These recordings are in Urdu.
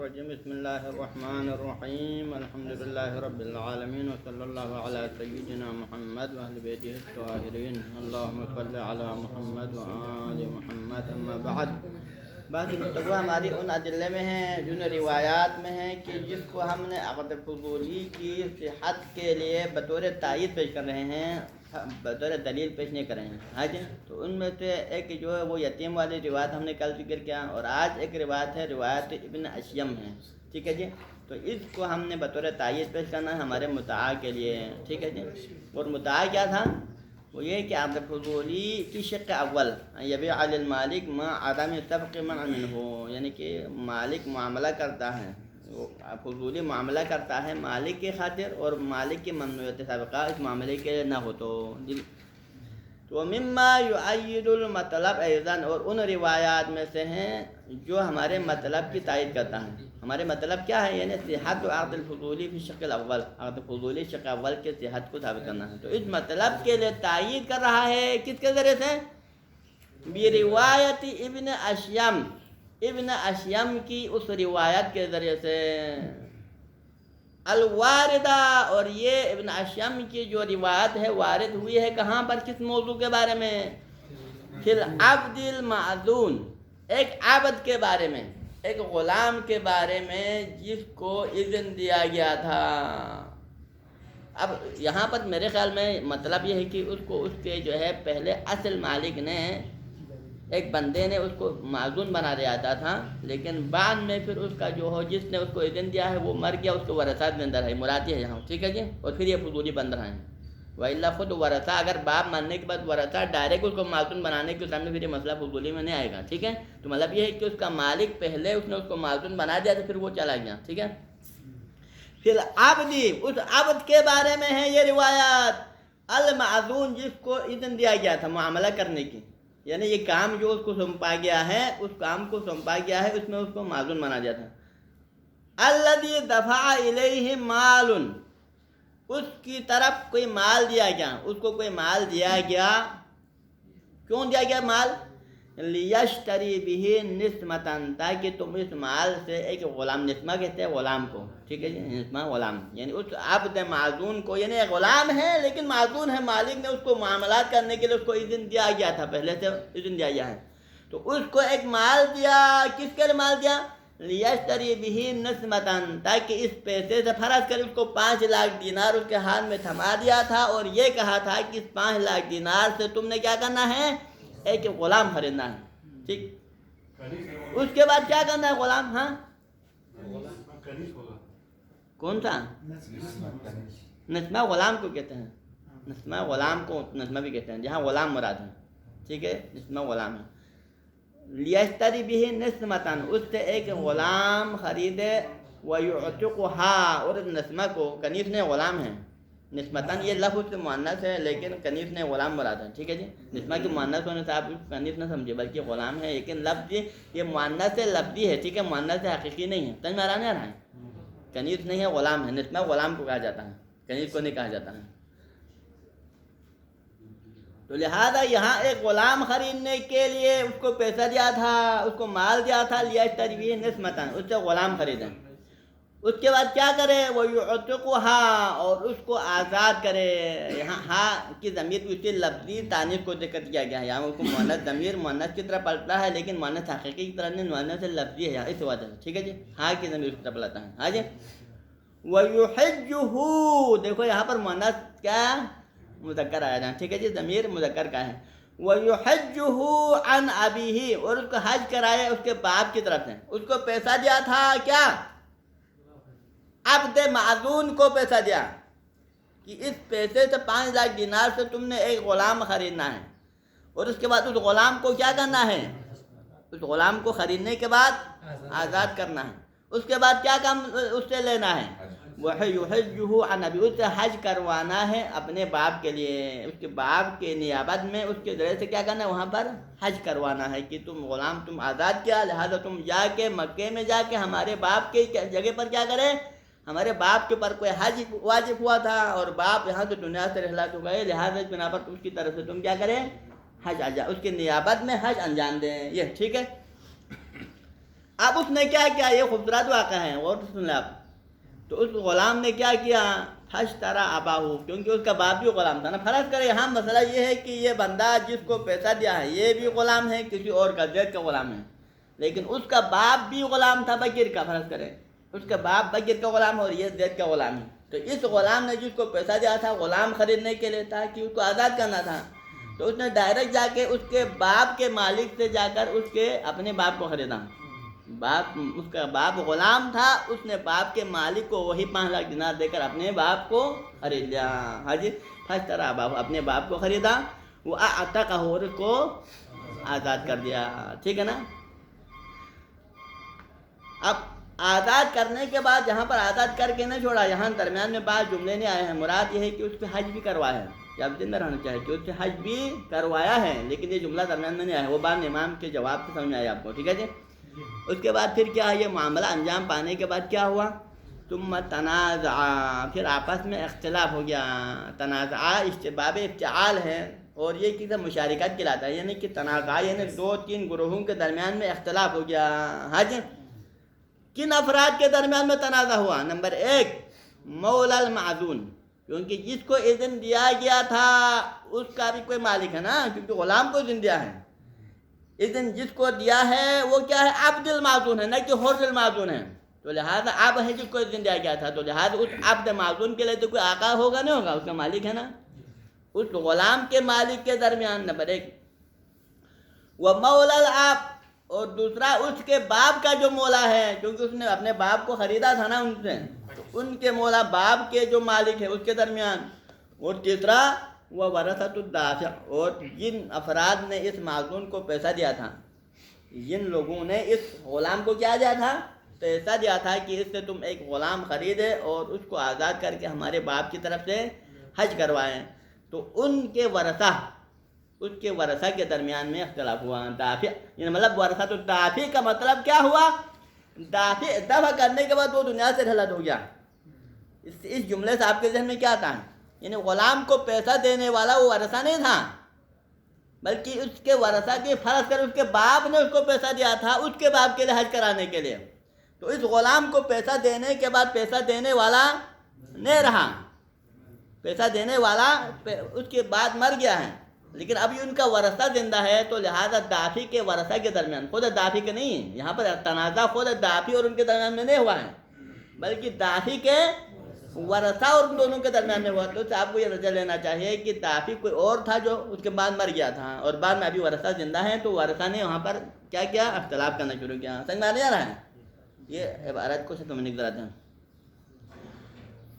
الرجيم بسم الله الرحمن الرحيم الحمد لله رب العالمين وصلى الله على سيدنا محمد وأهل بيته الطاهرين اللهم صل على محمد وآل محمد اما بعد بعض گفتگو ہماری ان ادلے میں ہیں جن روایات میں ہیں کہ جس کو ہم نے عقد فضولی کی صحت کے لیے بطور تائید پیش کر رہے ہیں، بطور دلیل پیش نہیں کر رہے ہیں. ہاں جی، تو ان میں سے ایک جو ہے وہ یتیم والی روایت ہم نے کل ذکر کیا، اور آج ایک روایت ہے، روایت ابن اشیم ہے. ٹھیک ہے جی، تو اس کو ہم نے بطور تائید پیش کرنا ہے ہمارے مدعا کے لیے. ٹھیک ہے جی، اور مدعا کیا تھا؟ وہ یہ کہ عقد فضولی کی شق اول یبیع علی المالک ما عدم سبق منع منہ، یعنی کہ مالک معاملہ کرتا ہے، وہ فضولی معاملہ کرتا ہے مالک کی خاطر، اور مالک کی ممنوعیت سابقہ اس معاملے کے نہ ہو تو مما یؤید المطلب ایضاً، اور ان روایات میں سے ہیں جو ہمارے مطلب کی تائید کرتا ہے. ہمارے مطلب کیا ہے؟ یعنی صحت و عقد الفضولی فی شق الاول، عقد فضولی شق اول کے صحت کو ثابت کرنا ہے. تو اس مطلب کے لیے تائید کر رہا ہے کس کے ذریعے سے؟ بروایت ابن اشیم، ابن اشیم کی اس روایت کے ذریعے سے الواردہ. اور یہ ابن اشیم کی جو روایت ہے وارد ہوئی ہے کہاں پر، کس موضوع کے بارے میں؟ فی العبد المعذون، ایک عبد کے بارے میں، ایک غلام کے بارے میں جس کو اذن دیا گیا تھا. اب یہاں پر میرے خیال میں مطلب یہ ہے کہ اس کو اس کے جو ہے پہلے اصل مالک نے، ایک بندے نے اس کو معذون بنا دیا تھا، لیکن بعد میں پھر اس کا جو ہو جس نے اس کو اذن دیا ہے وہ مر گیا، اس کو ورثہ زندہ رہے، مراد یہ ہے یہاں. ٹھیک ہے جی، اور پھر یہ فضولی بن رہا ہے. وَإِلَّا خود ورثہ اگر باپ مرنے کے بعد ورثہ ڈائریکٹ اس کو معذون بنانے کے سامنے پھر یہ مسئلہ فضولی میں نہیں آئے گا. ٹھیک ہے، تو مطلب یہ ہے کہ اس کا مالک پہلے اس نے اس کو معذون بنا دیا تو پھر وہ چلا گیا. ٹھیک ہے، پھر عبدی، اس عبد کے بارے میں ہے یہ روایت، المعذون جس کو اذن دیا گیا تھا معاملہ کرنے کی، یعنی یہ کام جو اس کو سونپا گیا ہے، اس کام کو سونپا گیا ہے، اس میں اس کو معذون بنا دیا تھا. الذی دفع الیہ مال، اس کی طرف کوئی مال دیا گیا، اس کو کوئی مال دیا گیا. کیوں دیا گیا مال؟ لیشتری بہ نسمۃ، تاکہ تم اس مال سے ایک غلام، نسمہ کہتے ہیں غلام کو. ٹھیک ہے جی، نسمہ غلام، یعنی اس عبد معذون کو، یعنی غلام ہے لیکن معذون ہے، مالک نے اس کو معاملات کرنے کے لیے اس کو اذن دیا گیا تھا، پہلے سے اذن دیا گیا ہے، تو اس کو ایک مال دیا. کس کے لیے مال دیا؟ لیشتری بہ نسمۃ، تاکہ اس پیسے سے فرض کر اس کو 5 لاکھ دینار اس کے ہاتھ میں تھما دیا تھا، اور یہ کہا تھا کہ اس 5 لاکھ دینار سے تم نے کیا کرنا ہے؟ ایک غلام خریدنا ہے. ٹھیک، اس کے بعد کیا کرنا ہے؟ غلام، ہاں کون سا؟ نسمہ غلام کو کہتے ہیں، نسمہ غلام کو نسمہ بھی کہتے ہیں، جہاں غلام مراد ہے. ٹھیک ہے، نسمہ غلام ہے. لیشتری بہ نسمۃ، اس سے ایک غلام خریدے، ویعتقها، اور نسمہ کو، کنیز نے غلام ہے، نسمتاً یہ لفظ مؤنث ہے لیکن کنیز نے غلام مراد ہے. ٹھیک ہے جی، نسمہ کی مؤنث ہونے سے آپ کنیز نہ سمجھے بلکہ غلام ہے، لیکن لفظ یہ مؤنث لفظی ہے. ٹھیک ہے، مؤنث حقیقی نہیں ہے. سمجھ میں آ رہا ہے؟ کنیز نہیں ہے، غلام ہے. نسمہ غلام کو کہا جاتا ہے، کنیز کو نہیں کہا جاتا ہے. تو لہذا یہاں ایک غلام خریدنے کے لیے اس کو پیسہ دیا تھا، اس کو مال دیا تھا، لیشتری بہ نسمۃ، اس سے غلام خریدیں. اس کے بعد کیا کرے؟ وَيُعْتِقُهَا، اور اس کو آزاد کرے. یہاں ہاں کی ضمیر اسی لفظی تانیث کو ذکر کیا گیا ہے، یہاں اس کو مؤنث ضمیر مؤنث کی طرح پلٹا ہے، لیکن مؤنث حقیقی کی طرح نہیں، مؤنث لفظی ہے اس وجہ سے. ٹھیک ہے جی، ہاں کی ضمیر اس طرح پلٹا ہے. ہاں جی، وَيُحِجُّهُ، دیکھو یہاں پر مؤنث کیا مذکر آیا جائے. ٹھیک ہے جی، ضمیر مذکر کا ہے. وَيُحِجُّهُ عَنْ أَبِيهِ، اور اس کو حج کرائے اس کے باپ کی طرف سے. اس کو پیسہ دیا تھا، کیا؟ عبد معذون کو پیسہ دیا کہ اس پیسے سے 5 لاکھ دینار سے تم نے ایک غلام خریدنا ہے، اور اس کے بعد اس غلام کو کیا کرنا ہے؟ اس غلام کو خریدنے کے بعد آزاد کرنا ہے. اس کے بعد کیا کام اس سے لینا ہے؟ وَيُحِجُّهُ عَنْ أَبِيهِ، اس سے حج کروانا ہے اپنے باپ کے لیے، اس کے باپ کے نیابت میں اس کے ذریعے سے کیا کرنا ہے؟ وہاں پر حج کروانا ہے کہ تم غلام تم آزاد کیا، لہذا تم جا کے مکے میں جا کے ہمارے باپ کے جگہ پر کیا کرے؟ ہمارے باپ کے پر کوئی حج واجب ہوا تھا اور باپ یہاں سے دنیا سے رحلت ہو گئے، لہٰذا اس بنا پر اس کی طرف سے تم کیا کریں؟ حج اس کی نیابت میں حج انجام دیں. یہ ٹھیک ہے. اب اس نے کیا کیا، یہ خوبصورت واقعہ ہے، اور سن لیں آپ. تو اس غلام نے کیا کیا، فاشترى اباہو، کیونکہ اس کا باپ بھی غلام تھا نا. فرض کرے یہاں مسئلہ یہ ہے کہ یہ بندہ جس کو پیسہ دیا ہے یہ بھی غلام ہے، کسی اور کا زید کا غلام ہے، لیکن اس کا باپ بھی غلام تھا بکر کا. فرض کریں اس کا باپ بکر کا غلام اور یہ زید کا غلام ہے. تو اس غلام نے جس کو پیسہ دیا تھا غلام خریدنے کے لیے تھا کہ اس کو آزاد کرنا تھا، تو اس نے ڈائریکٹ جا کے اس کے باپ کے مالک سے جا کر اس کے اپنے باپ کو خریدا. باپ، اس کا باپ غلام تھا، اس نے باپ کے مالک کو وہی 5 لاکھ دینار دے کر اپنے باپ کو خرید لیا. ہاں جی، فاشترى اباہو، اپنے باپ کو خریدا، وہ اعتقہ، اور اس کو آزاد کر دیا. ٹھیک ہے نا. اب آزاد کرنے کے بعد یہاں پر آزاد کر کے نہیں چھوڑا، یہاں درمیان میں بعض جملے نہیں آئے ہیں. مراد یہ ہے کہ اس پہ حج بھی کروایا ہے، یا آپ زندہ رہنا چاہے کہ اس سے حج بھی کروایا ہے، لیکن یہ جملہ درمیان میں نہیں آیا ہے. وہ بعد امام کے جواب سے سمجھ میں آیا آپ کو. ٹھیک ہے جی. اس کے بعد پھر کیا ہے، یہ معاملہ انجام پانے کے بعد کیا ہوا، ثم تنازع، پھر آپس میں اختلاف ہو گیا. تنازع باب افتعال ہے، اور یہ کسی مشارکت کہلاتا ہے، یعنی کہ تنازع یعنی 2-3 گروہوں کے درمیان میں اختلاف ہو گیا. ہاں جی. کن افراد کے درمیان میں تنازع ہوا؟ نمبر 1 مولا المعزون، کیونکہ جس کو اذن دیا گیا تھا اس کا بھی کوئی مالک ہے نا، کیونکہ غلام کو اذن دیا ہے. اذن جس کو دیا ہے وہ کیا ہے، عبد المعزون ہے، نہ کہ حر المعزون ہے. تو لہٰذا اب ہے جس کو اذن دیا گیا تھا، تو لہٰذا اس عبد معزون کے لیے تو کوئی آقا ہوگا نہیں ہوگا، اس کا مالک ہے نا. اس غلام کے مالک کے درمیان نمبر 1 وہ مولا العبد، اور دوسرا اس کے باپ کا جو مولا ہے، کیونکہ اس نے اپنے باپ کو خریدا تھا نا ان سے، تو ان کے مولا باپ کے جو مالک ہے اس کے درمیان. اور تیسرا وہ ورثۃ الدافع، اور جن افراد نے اس معزون کو پیسہ دیا تھا، جن لوگوں نے اس غلام کو کیا دیا تھا، پیسہ دیا تھا کہ اس سے تم ایک غلام خریدے اور اس کو آزاد کر کے ہمارے باپ کی طرف سے حج کروائیں، تو ان کے ورثہ، اس کے ورثہ کے درمیان میں اختلاف ہوا. دافع یعنی مطلب ورثۃ الدافع کا مطلب کیا ہوا، دفع کرنے کے بعد وہ دنیا سے رحلت ہو گیا. اس جملے سے آپ کے ذہن میں کیا آتا ہے، یعنی غلام کو پیسہ دینے والا وہ ورثہ نہیں تھا، بلکہ اس کے ورثہ کی، فرض کر اس کے باپ نے اس کو پیسہ دیا تھا اس کے باپ کے لیے حج کرانے کے لیے. تو اس غلام کو پیسہ دینے کے بعد پیسہ دینے والا نہیں رہا، پیسہ دینے والا اس کے بعد مر گیا ہے، لیکن ابھی ان کا ورثہ زندہ ہے. تو لہذا دافع کے ورثہ کے درمیان، خود دافع کے نہیں ہے یہاں پر تنازع، خود دافع اور ان کے درمیان میں نہیں ہوا ہے، بلکہ دافع کے ورثہ اور ان دونوں کے درمیان میں ہوا. تو آپ کو یہ نظر لینا چاہیے کہ دافع کوئی اور تھا جو اس کے بعد مر گیا تھا، اور بعد میں ابھی ورثہ زندہ ہے، تو ورثہ نے وہاں پر کیا کیا، اختلاف کرنا شروع کیا. سمجھ میں آ رہا ہے؟ یہ عبارت کو سمجھنے کی ضرورت ہے.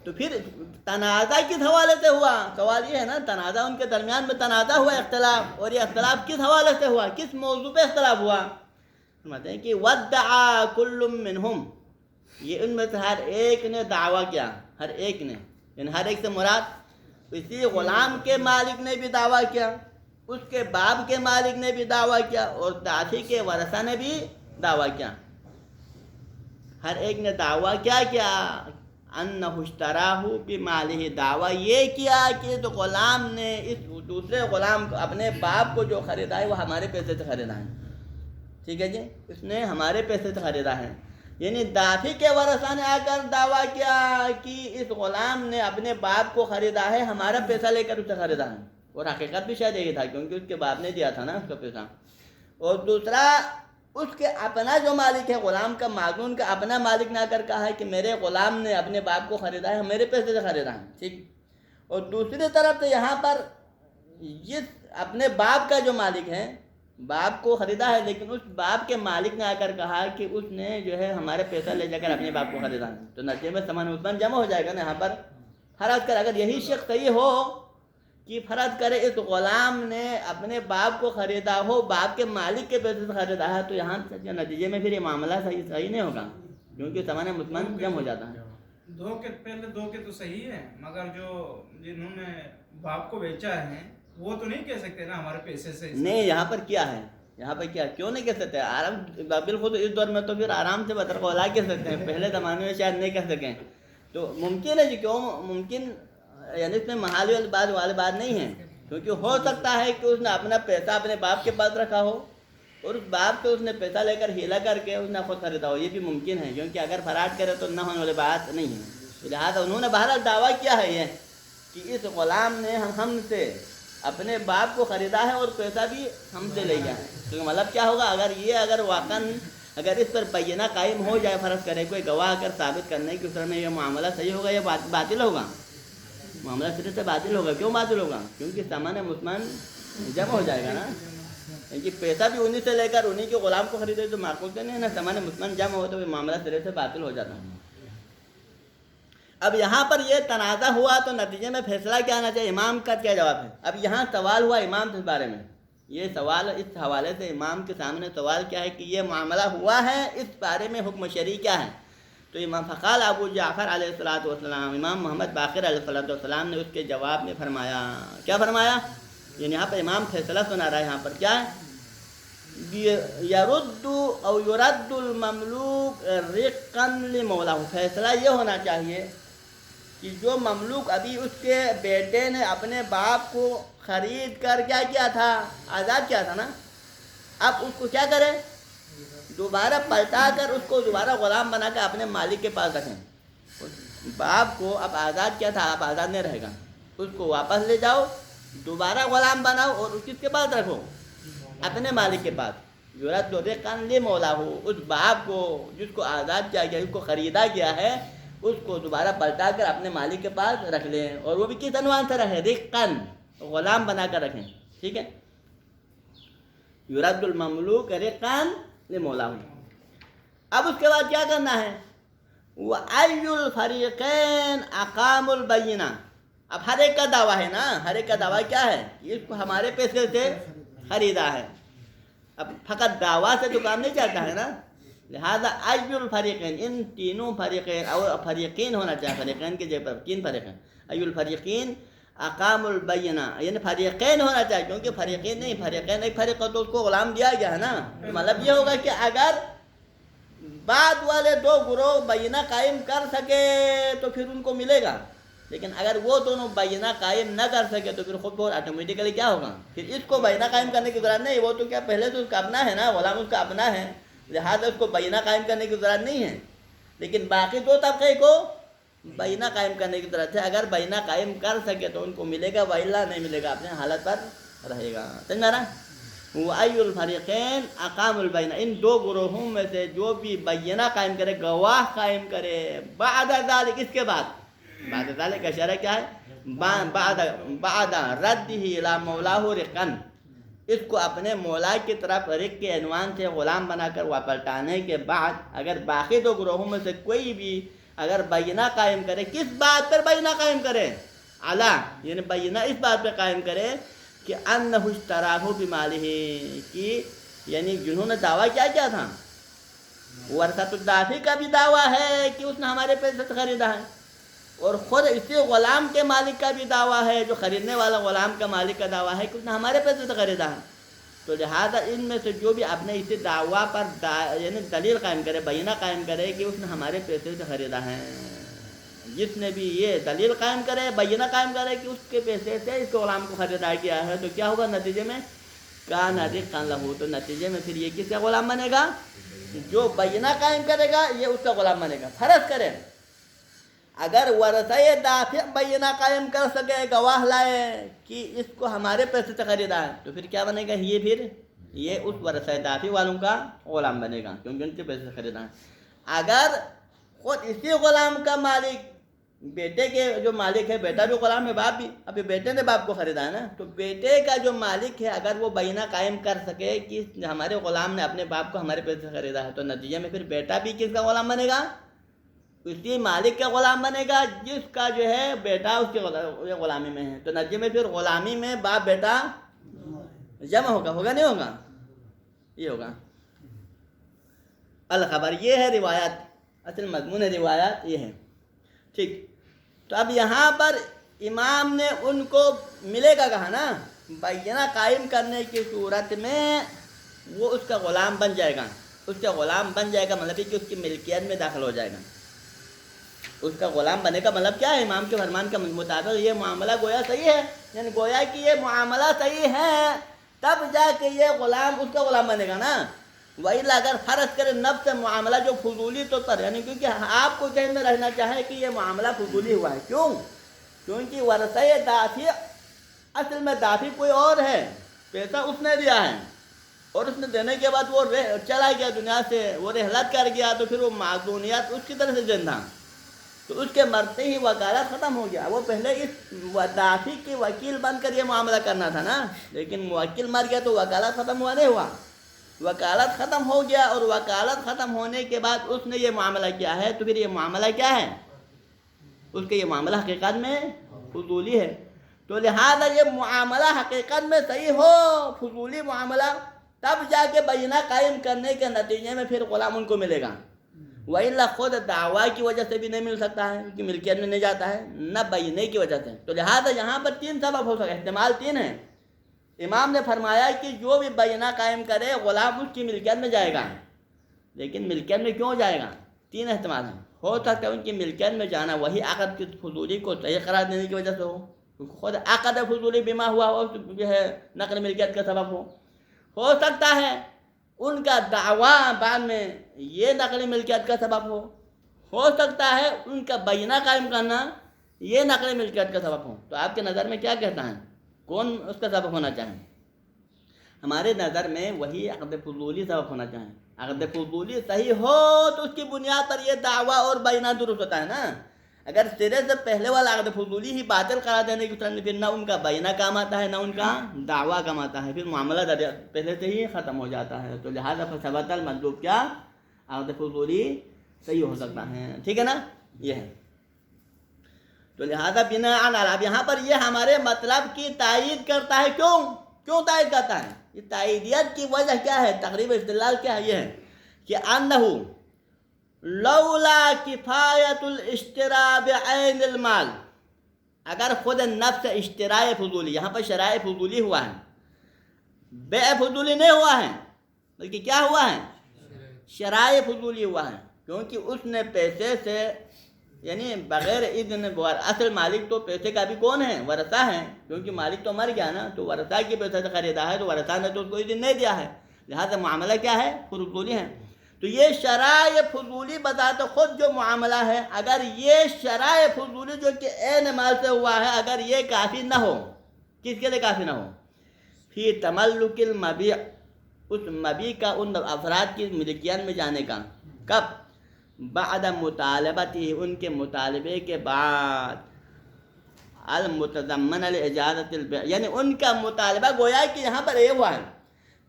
تو پھر تنازع کس حوالے سے ہوا، سوال یہ ہے نا، تنازع ان کے درمیان میں تنازع ہوا، اختلاف، اور یہ اختلاف کس حوالے سے ہوا، کس موضوع پہ اختلاف ہوا. سمجھتے ہیں کہ ودعا کل منہم، یہ ان میں سے ہر ایک نے دعویٰ کیا، ہر ایک نے، یعنی ہر ایک سے مراد اسی غلام کے مالک نے بھی دعویٰ کیا، اس کے باپ کے مالک نے بھی دعویٰ کیا، اور دافع کے ورثہ نے بھی دعویٰ کیا. ہر ایک نے دعویٰ کیا انہ اشتراہ بمالہ، دعویٰ یہ کیا کہ اس غلام نے اس دوسرے غلام کو، اپنے باپ کو جو خریدا ہے وہ ہمارے پیسے سے خریدا ہے. ٹھیک ہے جی، اس نے ہمارے پیسے سے خریدا ہے. یعنی دافع کے ورثہ نے آ کر دعویٰ کیا کہ اس غلام نے اپنے باپ کو خریدا ہے، ہمارا پیسہ لے کر اسے خریدا ہے، اور حقیقت بھی شاید یہی تھا کیونکہ اس کے باپ نے دیا تھا نا اس کا پیسہ. اور دوسرا اس کے اپنا جو مالک ہے، غلام کا، معزون کا اپنا مالک نے آ کر کہا ہے کہ میرے غلام نے اپنے باپ کو خریدا ہے، میرے پیسے سے خریدا ہے. ٹھیک. اور دوسری طرف سے یہاں پر جس اپنے باپ کا جو مالک ہے، باپ کو خریدا ہے، لیکن اس باپ کے مالک نے آ کر کہا کہ اس نے جو ہے ہمارے پیسہ لے جا کر اپنے باپ کو خریدا ہے. تو نتیجے میں سامان مثبت جمع ہو جائے گا نا. یہاں پر فرض کر اگر یہی شخص صحیح ہو کہ فرض کرے اس غلام نے اپنے باپ کو خریدا ہو، باپ کے مالک کے پیسے سے خریدا ہے، تو یہاں سے نتیجے میں پھر یہ معاملہ صحیح نہیں ہوگا، کیونکہ سامان مثبت جمع ہو جاتا ہے. پہلے دو کے تو صحیح ہے، مگر جو جنہوں نے باپ کو بیچا ہے وہ تو نہیں کہہ سکتے نا ہمارے پیسے سے. نہیں، یہاں پر کیا ہے، یہاں پر کیا، کیوں نہیں کہہ سکتے؟ آرام بالخود اس دور میں تو پھر آرام سے بطرقولا کہہ سکتے ہیں، پہلے زمانے میں شاید نہیں کہہ سکیں. تو ممکن ہے جی، کیوں ممکن، یعنی اس میں محالی والی بات نہیں ہے، کیونکہ ہو سکتا ہے کہ اس نے اپنا پیسہ اپنے باپ کے پاس رکھا ہو اور اس باپ سے اس نے پیسہ لے کر ہیلا کر کے اس نے خود خریدا ہو، یہ بھی ممکن ہے، کیونکہ اگر فراڈ کرے تو نہ ہونے والی بات نہیں ہے. لہٰذا انہوں نے بہرحال دعویٰ کیا ہے یہ کہ اس غلام نے ہم سے اپنے باپ کو خریدا ہے اور پیسہ بھی ہم سے لے گیا ہے. تو مطلب کیا ہوگا، اگر واقعاً اگر اس پر بینہ قائم ہو جائے، فرض کرے کوئی گواہ اگر ثابت کرنے کی اس طرح میں یہ معاملہ صحیح ہوگا یا باطل ہوگا؟ معاملہ صرف سے باطل ہوگا. کیوں باطل ہوگا؟ کیونکہ سامان مسلمان جمع ہو جائے گا نا، کیونکہ پیسہ بھی انہی سے لے کر انہی کے غلام کو خریدے تو معقول تو نہیں نا، سامان مسلمان جمع ہو تو معاملہ صرف سے باطل ہو جاتا ہے. اب یہاں پر یہ تنازع ہوا تو نتیجے میں فیصلہ کیا آنا چاہیے، امام کا کیا جواب ہے؟ اب یہاں سوال ہوا امام کے بارے میں، یہ سوال اس حوالے سے امام کے سامنے سوال کیا ہے کہ یہ معاملہ ہوا ہے، اس بارے میں حکم شرعی کیا ہے؟ تو امام فقال ابو جعفر علیہ السلام، امام محمد باقر علیہ السلام نے اس کے جواب میں فرمایا، کیا فرمایا؟ یعنی یہاں پر امام فیصلہ سنا رہا ہے، یہاں پر کیا ہے؟ یرد او یرد المملوک رقا لمولا، فیصلہ یہ ہونا چاہیے کہ جو مملوک ابھی اس کے بیٹے نے اپنے باپ کو خرید کر کیا کیا تھا، آزاد کیا تھا نا، اب اس کو کیا کرے، دوبارہ پلٹا کر اس کو دوبارہ غلام بنا کر اپنے مالک کے پاس رکھیں. باپ کو اب آزاد کیا تھا، اب آزاد نہیں رہے گا، اس کو واپس لے جاؤ، دوبارہ غلام بناؤ اور اس کے پاس رکھو، اپنے مالک کے پاس. یرد رقا لمولا، اس باپ کو جس کو آزاد کیا گیا، جس کو خریدا گیا ہے، اس کو دوبارہ پلٹا کر اپنے مالک کے پاس رکھ لیں، اور وہ بھی کس عنوان سے رکھیں، رقاً، غلام بنا کر رکھیں. ٹھیک ہے، یرد المملوک رقاً لمولا. اب اس کے بعد کیا کرنا ہے، وَأَيُّ الْفَرِيقَيْنِ أَقَامُ الْبَيِّنَةَ. اب ہر ایک کا دعویٰ ہے نا، ہر ایک کا دعویٰ کیا ہے کہ اس کو ہمارے پیسے سے خریدا ہے. اب فقط دعویٰ سے تو کام نہیں چلتا ہے نا، لہذا ایُّ الفریقین، ان تینوں فریقین اور فریقین ہونا چاہیے، فریقین کی جگہ پر تین فریقین، ایُّ الفریقین اقام البینہ، یعنی فریقین ہونا چاہیے، کیونکہ فریقین نہیں، فریقین ایک فریق تو اس کو غلام دیا گیا ہے نا. تو مطلب یہ ہوگا کہ اگر بعد والے دو گروہ بینہ قائم کر سکے تو پھر ان کو ملے گا، لیکن اگر وہ دونوں بینہ قائم نہ کر سکے تو پھر خود بہت آٹومیٹیکلی کیا ہوگا، پھر اس کو بینہ قائم کرنے کی ضرورت نہیں، وہ تو کیا پہلے تو اس کا اپنا ہے نا، غلام اس کا اپنا ہے، لہٰذا اس کو بینہ قائم کرنے کی ضرورت نہیں ہے. لیکن باقی دو طبقے کو بینہ قائم کرنے کی ضرورت ہے، اگر بینہ قائم کر سکے تو ان کو ملے گا، وإلا نہیں ملے گا، اپنے حالت پر رہے گا. سمجھا نا؟ وَأَيُّ الْفَرِيقَيْنِ أَقَامُ الْبَيِّنَةَ، ان دو گروہوں میں سے جو بھی بینہ قائم کرے، گواہ قائم کرے، بعد ذالک، اس کے بعد، بعد ذالک کا اشارہ کیا ہے، بعد رده الى مولاه رقا، اس کو اپنے مولا کی طرف رق کے عنوان سے غلام بنا کر پلٹانے کے بعد، اگر باقی دو گروہوں میں سے کوئی بھی اگر بینہ قائم کرے، کس بات پر بینہ قائم کرے، اعلیٰ، یعنی بینہ اس بات پہ قائم کرے کہ انہ اشتراہ بمالہ، کہ یعنی جنہوں نے دعویٰ کیا کیا تھا، ورثۃ الدافع کا بھی دعویٰ ہے کہ اس نے ہمارے پیسے سے خریدا ہے، اور خود اسی غلام کے مالک کا بھی دعویٰ ہے، جو خریدنے والا غلام کا مالک کا دعویٰ ہے کہ اس نے ہمارے پیسے سے خریدا ہے. تو لہذا ان میں سے جو بھی اپنے اسی دعویٰ پر یعنی دلیل قائم کرے، بینہ قائم کرے کہ اس نے ہمارے پیسے سے خریدا ہے، جس نے بھی یہ دلیل قائم کرے، بینہ قائم کرے کہ اس کے پیسے سے اس غلام کو خریدا گیا ہے، تو کیا ہوگا نتیجے میں، کان رقا لہ، تو نتیجے میں پھر یہ کس کا غلام بنے گا، جو بینہ قائم کرے گا یہ اس کا غلام بنے گا. فرض کرے اگر ورثہ دافع بینہ قائم کر سکے، گواہ لائے کہ اس کو ہمارے پیسے سے خریدا ہے، تو پھر کیا بنے گا، یہ پھر یہ اس ورثہ دافع والوں کا غلام بنے گا، کیونکہ ان کے پیسے سے خریدا ہے. اگر خود اسی غلام کا مالک، بیٹے کے جو مالک ہے، بیٹا بھی غلام ہے، باپ بھی، ابھی بیٹے نے باپ کو خریدا ہے نا، تو بیٹے کا جو مالک ہے اگر وہ بینہ قائم کر سکے کہ ہمارے غلام نے اپنے باپ کو ہمارے پیسے سے خریدا ہے، تو نتیجے میں پھر بیٹا بھی کس کا غلام بنے گا، اسی مالک کا غلام بنے گا جس کا جو ہے بیٹا اس کی غلامی میں ہے. تو نتیجے میں پھر غلامی میں باپ بیٹا جمع ہوگا نہیں ہوگا، یہ ہوگا. الخبر، یہ ہے روایت، اصل مضمون روایت یہ ہے. ٹھیک، تو اب یہاں پر امام نے ان کو ملے گا کہا نا، بینہ قائم کرنے کی صورت میں وہ اس کا غلام بن جائے گا، اس کا غلام بن جائے گا، مطلب کہ اس کی ملکیت میں داخل ہو جائے گا. اس کا غلام بنے کا مطلب کیا ہے، امام کے فرمان کے مطابق یہ معاملہ گویا صحیح ہے، یعنی گویا کہ یہ معاملہ صحیح ہے، تب جا کے یہ غلام اس کا غلام بنے گا نا. وہی اگر فرض کرے نفس سے معاملہ جو فضولی تو تر، یعنی کیونکہ آپ کو ذہن میں رہنا چاہے کہ یہ معاملہ فضولی ہوا ہے. کیوں؟ کیونکہ ورثہ دافع اصل میں دافع کوئی اور ہے، پیسہ اس نے دیا ہے اور اس نے دینے کے بعد وہ چلا گیا دنیا سے، وہ رحلت کر گیا، تو پھر وہ معدونیت اس کی طرح سے زندہ، تو اس کے مرتے ہی وکالت ختم ہو گیا. وہ پہلے اس دافع کی وکیل بن کر یہ معاملہ کرنا تھا نا، لیکن موکل مر گیا تو وکالت ختم ہوا نہیں ہوا. وکالت ختم ہو گیا اور وکالت ختم ہونے کے بعد اس نے یہ معاملہ کیا ہے، تو پھر یہ معاملہ کیا ہے؟ اس کا یہ معاملہ حقیقت میں فضولی ہے. تو لہذا یہ معاملہ حقیقت میں صحیح ہو فضولی معاملہ، تب جا کے بینہ قائم کرنے کے نتیجے میں پھر غلام ان کو ملے گا. وَإِلَّا خود دعویٰ کی وجہ سے بھی نہیں مل سکتا ہے کہ ملکیت میں نہیں جاتا ہے، نہ بینے کی وجہ سے. تو لہذا یہاں پر 3 سبب ہو سکتا ہے، احتمال 3 ہیں. امام نے فرمایا کہ جو بھی بینہ قائم کرے غلام اس کی ملکیت میں جائے گا. لیکن ملکیت میں کیوں جائے گا؟ 3 احتمال ہیں. ہو سکتا ہے ان کی ملکیت میں جانا وہی عقد کی فضولی کو صحیح قرار دینے کی وجہ سے ہو، خود عقد فضولی بیمہ ہوا ہو جو ہے نقل ملکیت کا سبب ہو. ہو سکتا ہے ان کا دعویٰ بعد میں یہ نقل ملکیت کا سبب ہو سکتا ہے ان کا بینہ قائم کرنا یہ نقل ملکیت کا سبب ہو. تو آپ کے نظر میں کیا کہتا ہے، کون اس کا سبب ہونا چاہیے؟ ہمارے نظر میں وہی عقد فضولی سبب ہونا چاہیے. عقد فضولی صحیح ہو تو اس کی بنیاد پر یہ دعویٰ اور بینہ درست ہوتا ہے نا. اگر سرے سے پہلے والا عقد فضولی ہی باطل قرار دینے کی صورت میں پھر نہ ان کا بینہ کام آتا ہے نہ ان کا دعویٰ کام آتا ہے، پھر معاملہ پہلے سے ہی ختم ہو جاتا ہے. تو لہٰذا فثبت المطلوب کیا عقد فضولی صحیح ہو سکتا ہے. ٹھیک ہے نا، یہ ہے. تو لہٰذا بناء علی، اب یہاں پر یہ ہمارے مطلب کی تائید کرتا ہے. کیوں تائید کرتا ہے؟ یہ تائیدیت کی وجہ کیا ہے، تقریب استدلال کیا ہے؟ یہ ہے کہ انہو لولا کفایت الاشتراء بعین المال، اگر خود نفس اشتراء فضولی، یہاں پر شراء فضولی ہوا ہے، بیع فضولی نہیں ہوا ہے، بلکہ کیا ہوا ہے؟ شراء فضولی ہوا ہے. کیونکہ اس نے پیسے سے یعنی بغیر اذن، اصل مالک تو پیسے کا بھی کون ہے؟ ورثہ ہے. کیونکہ مالک تو مر گیا نا، تو ورثہ کی پیسے سے خریدا ہے، تو ورثہ نے تو اس کو اذن نہیں دیا ہے، لہذا معاملہ کیا ہے؟ فضولی ہے. تو یہ شراء فضولی بذات خود جو معاملہ ہے، اگر یہ شراء فضولی جو کہ عین مال سے ہوا ہے، اگر یہ کافی نہ ہو، کس کے لیے کافی نہ ہو؟ فی تملک المبیع، اس مبیع کا ان افراد کی ملکیت میں جانے کا. کب؟ بعد مطالبتی، ان کے مطالبے کے بعد، المتضمن الاجازت البیع، یعنی ان کا مطالبہ گویا کہ یہاں پر یہ ہوا ہے،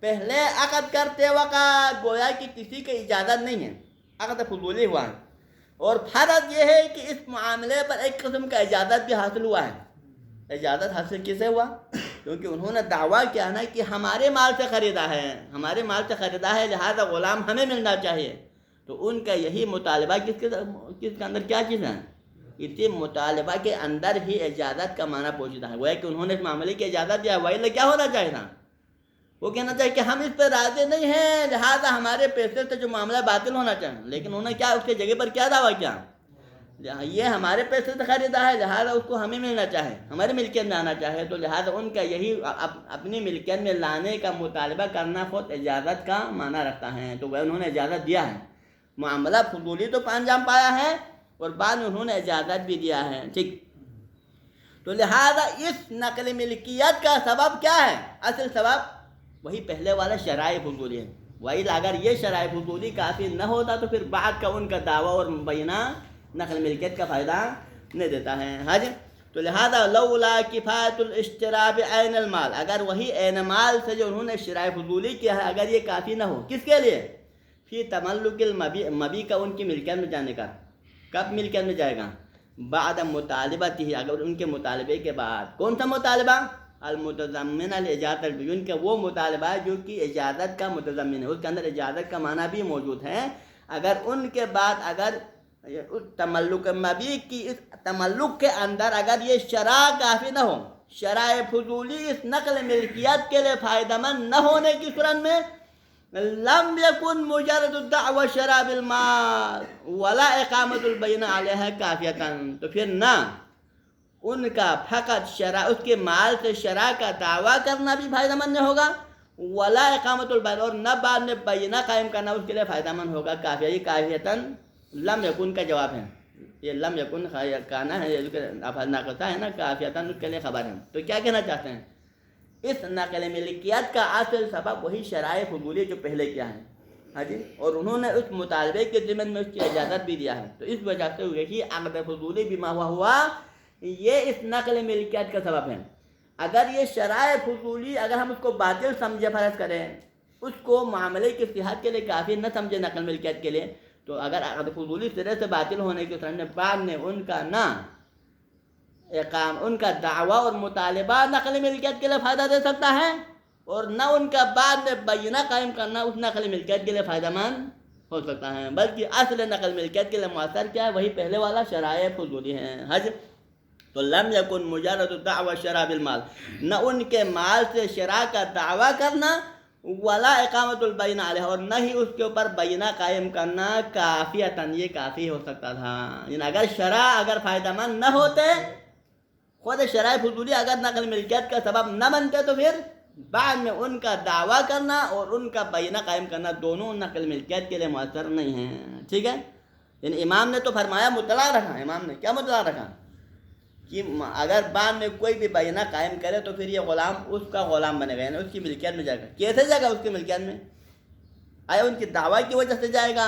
پہلے عقد کرتے وقت گویا کہ کسی کی اجازت نہیں ہے، عقد فضولی ہوا ہے. اور فرض یہ ہے کہ اس معاملے پر ایک قسم کا اجازت بھی حاصل ہوا ہے. اجازت حاصل کسے ہوا؟ کیونکہ انہوں نے دعویٰ کیا نا کہ ہمارے مال سے خریدا ہے، ہمارے مال سے خریدا ہے، لہذا غلام ہمیں ملنا چاہیے. تو ان کا یہی مطالبہ کس کے اندر کیا چیز ہے؟ اسی مطالبہ کے اندر ہی اجازت کا معنی پوشیدہ ہے. وہ ہے کہ انہوں نے اس معاملے کی اجازت دیا، وہی کیا ہونا چاہیے تھا؟ وہ کہنا چاہیے کہ ہم اس پہ راضی نہیں ہیں، لہذا ہمارے پیسے سے جو معاملہ باطل ہونا چاہیے. لیکن انہوں نے کیا اس کے جگہ پر کیا دعویٰ کیا؟ یہ ہمارے پیسے سے خریدا ہے، لہذا اس کو ہمیں ملنا چاہے، ہمارے ملکیت میں آنا چاہے. تو لہذا ان کا یہی اپنی ملکیت میں لانے کا مطالبہ کرنا خود اجازت کا معنی رکھتا ہے. تو وہ انہوں نے اجازت دیا ہے، معاملہ فضولی تو انجام پایا ہے اور بعد میں انہوں نے اجازت بھی دیا ہے. ٹھیک. تو لہذا اس نقل ملکیت کا سبب کیا ہے؟ اصل سبب وہی پہلے والا شراء فضولی ہے. وہی اگر یہ شراء فضولی کافی نہ ہوتا تو پھر بعد کا ان کا دعویٰ اور بینہ نقل ملکیت کا فائدہ نہیں دیتا ہے. ہاں جی. تو لہذا لولا کفایت الاشتراء بعین المال، اگر وہی عین مال سے جو انہوں نے شراء فضولی کیا ہے اگر یہ کافی نہ ہو، کس کے لیے؟ فی تملک المبیع کا ان کی ملکیت میں جانے کا. کب ملکیت میں جائے گا؟ بعد مطالبت ہی، اگر ان کے مطالبے کے بعد. کون سا مطالبہ؟ المتضمن الاجازت البیع، ان کا وہ مطالبہ جو کہ اجازت کا متضمن ہے، اس کے اندر اجازت کا معنی بھی موجود ہے. اگر ان کے بعد اگر تملک مبیع کی اس تملک کے اندر اگر یہ شراء کافی نہ ہو، شراء فضولی اس نقل ملکیت کے لیے فائدہ مند نہ ہونے کی صورت میں لم یکن مجرد الدعوی شراء بالمال ولا اقامت البینہ علیہ کافیۃ، تو پھر نہ ان کا فقط شراء، اس کے مال سے شراء کا دعویٰ کرنا بھی فائدہ مند نہیں ہوگا، ولا اقامت البین، اور نہ بعد میں بینہ قائم کرنا اس کے لیے فائدہ مند ہوگا کافیہ. یہ کافیتاً لم یکن کا جواب ہے. یہ لم یکن کہنا ہے، یہ افعال ناقصہ ہے نا، کافیتاً اس کے لیے خبر ہے. تو کیا کہنا چاہتے ہیں؟ اس نقل ملکیت کا اصل سبب وہی شرائع فضولی جو پہلے کیا ہے. ہاں جی، اور انہوں نے اس مطالبے کے ضمن میں اس کی اجازت بھی دیا ہے. تو اس وجہ سے یہی عقد فضولی بما ہوا یہ اس نقل ملکیت کا سبب ہے. اگر یہ شرائع فضولی اگر ہم اس کو باطل سمجھے، فرض کریں اس کو معاملے کی صحت کے لیے کافی نہ سمجھے نقل ملکیت کے لیے، تو اگر عقد فضولی سرے سے باطل ہونے کے سامنے بعد میں ان کا نہ ان کا دعویٰ اور مطالبہ نقل ملکیت کے لیے فائدہ دے سکتا ہے، اور نہ ان کا بعد میں بینہ قائم کرنا اس نقل ملکیت کے لیے فائدہ مند ہو سکتا ہے. بلکہ اصل نقل ملکیت کے لیے مؤثر کیا ہے؟ وہی پہلے والا شرائع فضولی ہیں. حج تو لم یکن مجرد دعوی شرع بالمال، نہ ان کے مال سے شرع کا دعویٰ کرنا، ولا اقامت البینہ علیہ، اور نہ ہی اس کے اوپر بینہ قائم کرنا کافیتاً یہ کافی ہو سکتا تھا. یعنی اگر شرع اگر فائدہ مند نہ ہوتے، خود شرائع فضولی اگر نقل ملکیت کا سبب نہ بنتے، تو پھر بعد میں ان کا دعویٰ کرنا اور ان کا بینہ قائم کرنا دونوں نقل ملکیت کے لیے مؤثر نہیں ہیں. ٹھیک ہے، یعنی امام نے تو فرمایا مطلق رکھا. امام نے کیا مطلق رکھا؟ کہ اگر بعد میں کوئی بھی بینہ قائم کرے تو پھر یہ غلام اس کا غلام بنے گا، یعنی اس کی ملکیت میں جائے گا. کیسے جائے گا اس کی ملکیت میں؟ آیا ان کی دعویٰ کی وجہ سے جائے گا،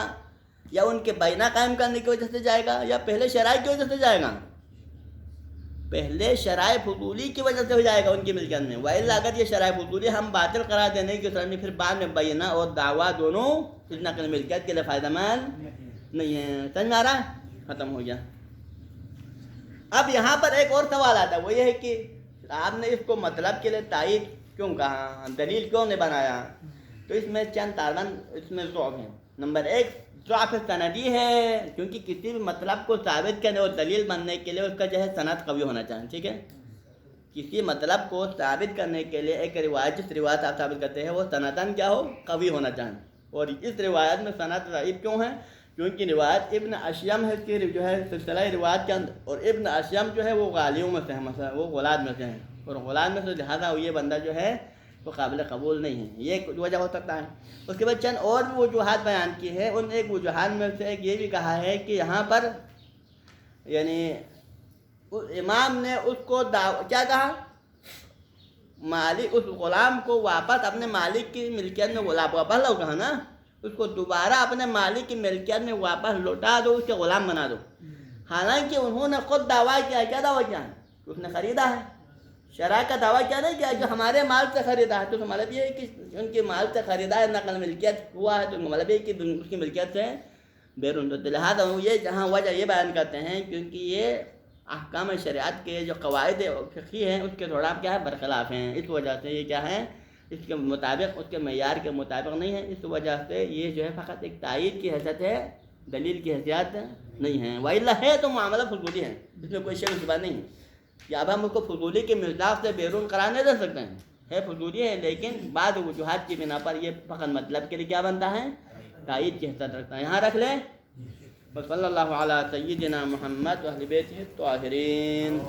یا ان کے بینہ قائم کرنے کی وجہ سے جائے گا، یا پہلے شرائع کی وجہ سے جائے گا؟ پہلے شرائع فضولی کی وجہ سے ہو جائے گا ان کی ملکیت میں. وإلا اگر یہ شرائع فضولی ہم باطل قرار دینے کی صورت میں پھر بعد میں بینہ اور دعویٰ دونوں اس نقل ملکیت کے لیے فائدہ مند نہیں ہے. سمجھ میں آ رہا ہے؟ ختم ہو گیا. اب یہاں پر ایک اور سوال آتا ہے، وہ یہ ہے کہ آپ نے اس کو مطلب کے لیے تائید کیوں کہا، دلیل کیوں نہیں بنایا؟ تو اس میں چند تاربند اس میں ضعف ہیں. نمبر ایک، ضعف سندی ہے، کیونکہ کسی بھی مطلب کو ثابت کرنے اور دلیل بننے کے لیے اس کا جو ہے سند قوی ہونا چاہیے. ٹھیک ہے، کسی مطلب کو ثابت کرنے کے لیے ایک روایت جس روایت آپ ثابت کرتے ہیں وہ سنداً کیا ہو، قوی ہونا چاہیے. اور اس روایت میں سند ضعیف کیوں ہے؟ کیونکہ روایت ابن اشیم ہے، اس کی جو ہے سلسلہ روایت کے اندر، اور ابن اشیم جو ہے وہ غالیوں میں سے ہے، مثلا وہ غلات میں سے ہیں، اور غلات میں سے لہٰذا یہ بندہ جو ہے وہ قابل قبول نہیں ہے. یہ ایک وجہ ہو سکتا ہے. اس کے بعد چند اور بھی وجوہات بیان کی ہے. ان ایک وجوہات میں سے ایک یہ بھی کہا ہے کہ یہاں پر یعنی امام نے اس کو کیا کہا، مالک اس غلام کو واپس اپنے مالک کی ملکیت میں واپس لو کہا نا، اس کو دوبارہ اپنے مالک کی ملکیت میں واپس لوٹا دو، اس کے غلام بنا دو. حالانکہ انہوں نے خود دعویٰ کیا، کیا دعویٰ کیا ہے کہ اس نے خریدا ہے. شرع کا دعویٰ کیا نہیں کیا کہ ہمارے مال سے خریدا ہے. تو مطلب یہ ہے کہ ان کے مال سے خریدا ہے، نقل ملکیت ہوا ہے، تو مطلب یہ کہ اس کی ملکیت سے بیرون. تو لہٰذا یہ جہاں وجہ یہ بیان کرتے ہیں کیونکہ یہ احکام شریعت کے جو قواعد فقہی ہیں اس کے تھوڑا کیا ہے برخلاف ہیں. اس وجہ سے یہ کیا ہے، اس کے مطابق اس کے معیار کے مطابق نہیں ہے. اس وجہ سے یہ جو ہے فقط ایک تائید کی حیثیت ہے، دلیل کی حیثیت نہیں ہے. وإلا ہے تو معاملہ فضولی ہے، اس میں کوئی شک شبہ نہیں ہے کہ اب ہم اس کو فضولی کے مزاج سے بیرون قرار نہیں دے سکتے ہیں. ہے فضولی ہے، لیکن بعض وجوہات کی بنا پر یہ فقط مطلب کے لیے کیا بنتا ہے، تائید کی حیثیت رکھتا ہے. یہاں رکھ لیں. صلی اللہ علی سیدنا محمد و اہل بیتہ الطاہرین.